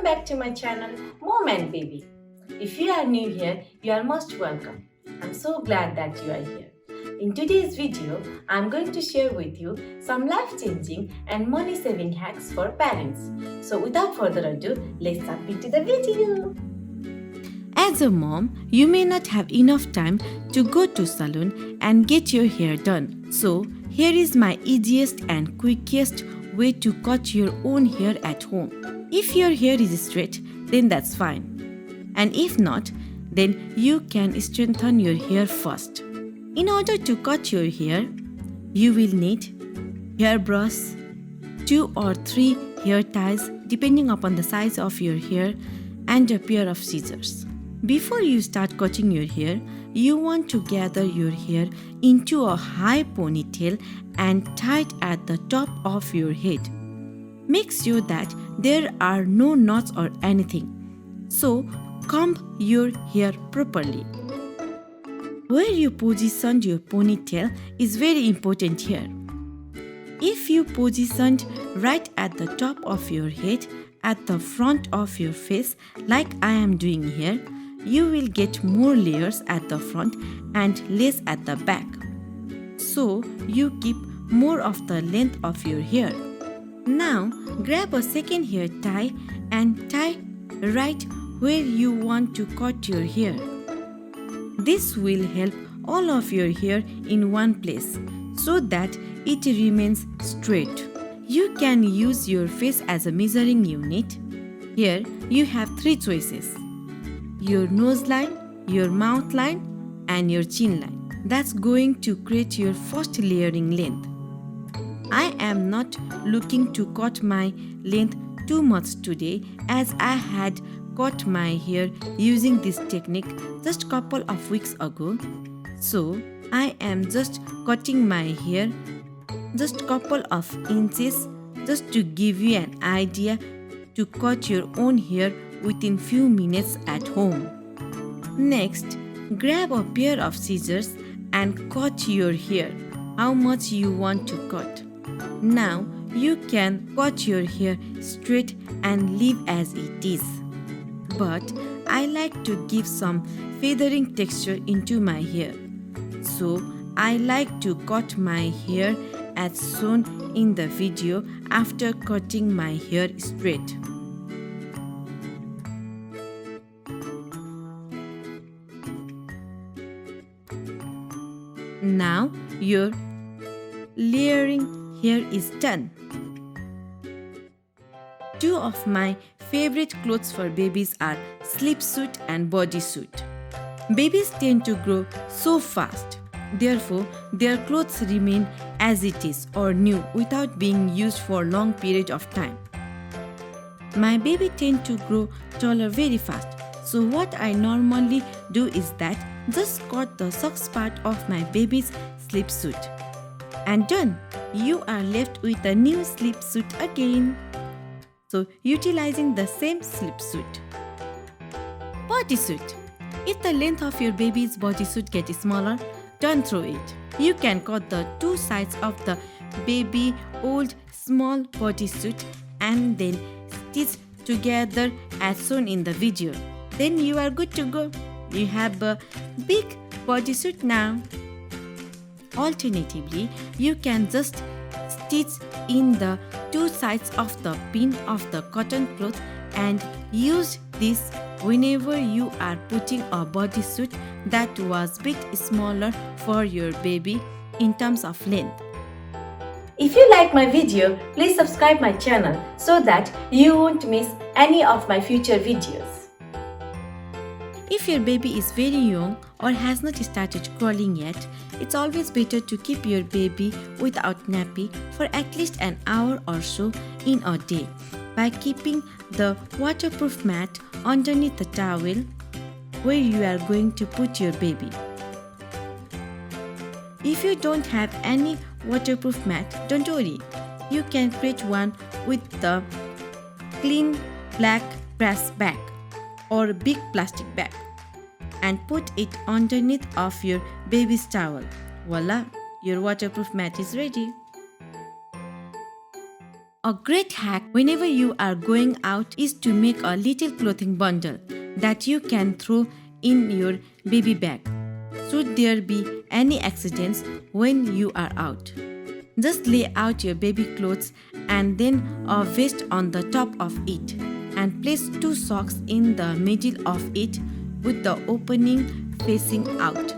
back to my channel Mom and Baby. If you are new here, you are most welcome. I'm so glad that you are here. In today's video, I'm going to share with you some life-changing and money-saving hacks for parents. So without further ado, let's jump into the video. As a mom, you may not have enough time to go to salon and get your hair done. So, here is my easiest and quickest way to cut your own hair at home. If your hair is straight, then that's fine. And if not, then you can straighten your hair first. In order to cut your hair, you will need hairbrush, 2 or 3 hair ties depending upon the size of your hair, and a pair of scissors. Before you start cutting your hair, you want to gather your hair into a high ponytail and tie it at the top of your head. Make sure that there are no knots or anything. So, comb your hair properly. Where you positioned your ponytail is very important here. If you positioned right at the top of your head, at the front of your face, like I am doing here, you will get more layers at the front and less at the back. So, you keep more of the length of your hair. Now, grab a second hair tie and tie right where you want to cut your hair. This will help all of your hair in one place so that it remains straight. You can use your face as a measuring unit. Here, you have 3 choices: your nose line, your mouth line, and your chin line. That's going to create your first layering length. I am not looking to cut my length too much today, as I had cut my hair using this technique just couple of weeks ago. So I am just cutting my hair just couple of inches just to give you an idea to cut your own hair within few minutes at home. Next, grab a pair of scissors and cut your hair how much you want to cut. Now you can cut your hair straight and leave as it is. But I like to give some feathering texture into my hair. So I like to cut my hair as shown in the video after cutting my hair straight. Now your layering hair is done. 2 of my favorite clothes for babies are slipsuit and bodysuit. Babies tend to grow so fast. Therefore, their clothes remain as it is or new without being used for a long period of time. My baby tend to grow taller very fast. So what I normally do is that just cut the socks part of my baby's slipsuit. And done! You are left with a new slipsuit again. So utilizing the same slipsuit. Bodysuit. If the length of your baby's bodysuit gets smaller, don't throw it. You can cut the 2 sides of the baby old small bodysuit and then stitch together as shown in the video. Then you are good to go. You have a big bodysuit now. Alternatively, you can just stitch in the 2 sides of the pin of the cotton cloth and use this whenever you are putting a bodysuit that was a bit smaller for your baby in terms of length. If you like my video, please subscribe my channel so that you won't miss any of my future videos. If your baby is very young or has not started crawling yet, it's always better to keep your baby without nappy for at least an hour or so in a day by keeping the waterproof mat underneath the towel where you are going to put your baby. If you don't have any waterproof mat, don't worry. You can create one with the clean black brass bag or big plastic bag and put it underneath of your baby's towel. Voila, your waterproof mat is ready. A great hack whenever you are going out is to make a little clothing bundle that you can throw in your baby bag should there be any accidents when you are out. Just lay out your baby clothes and then a vest on the top of it and place 2 socks in the middle of it with the opening facing out.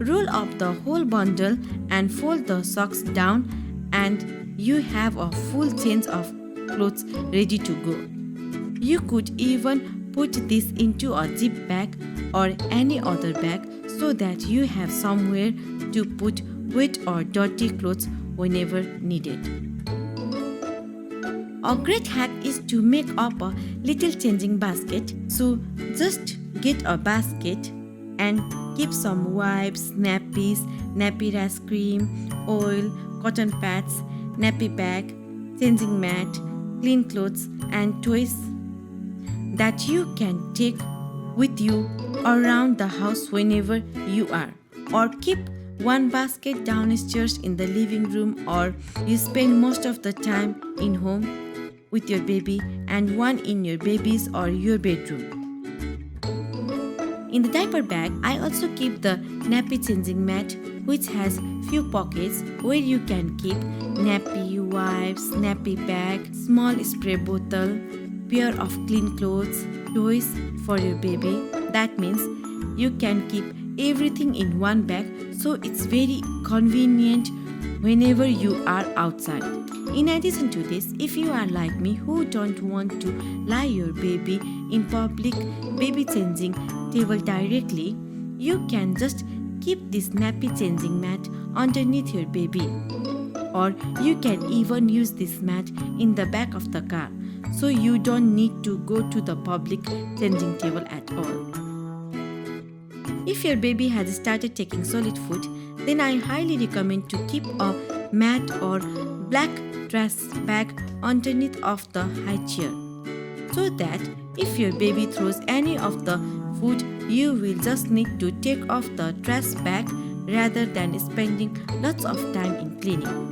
Roll up the whole bundle and fold the socks down and you have a full change of clothes ready to go. You could even put this into a zip bag or any other bag so that you have somewhere to put wet or dirty clothes whenever needed. A great hack is to make up a little changing basket. So just get a basket and keep some wipes, nappies, nappy rash cream, oil, cotton pads, nappy bag, changing mat, clean clothes and toys that you can take with you around the house whenever you are. Or keep one basket downstairs in the living room, or you spend most of the time in home with your baby and one in your baby's or your bedroom. In the diaper bag, I also keep the nappy changing mat, which has few pockets where you can keep nappy wipes, nappy bag, small spray bottle, pair of clean clothes, toys for your baby. That means you can keep everything in one bag, so it's very convenient whenever you are outside. In addition to this, if you are like me who don't want to lie your baby in public baby changing table directly, you can just keep this nappy changing mat underneath your baby. Or you can even use this mat in the back of the car, so you don't need to go to the public changing table at all. If your baby has started taking solid food, then I highly recommend to keep a mat or black trash bag underneath of the high chair, so that if your baby throws any of the food, you will just need to take off the trash bag rather than spending lots of time in cleaning.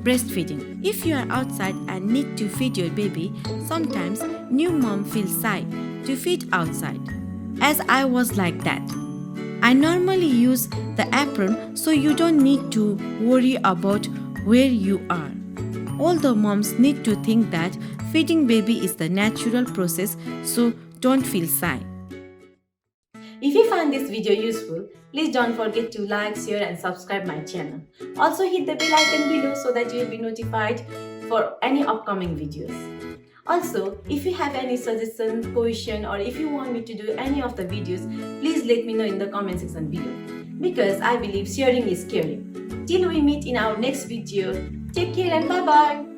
Breastfeeding. If you are outside and need to feed your baby, sometimes new mom feels shy to feed outside, as I was like that. I normally use the apron, so you don't need to worry about where you are. All the moms need to think that feeding baby is the natural process, so don't feel shy. If you find this video useful, please don't forget to like, share and subscribe my channel. Also hit the bell icon below so that you will be notified for any upcoming videos. Also, if you have any suggestion, question or if you want me to do any of the videos, please let me know in the comment section below, because I believe sharing is caring. Till we meet in our next video, take care and bye bye.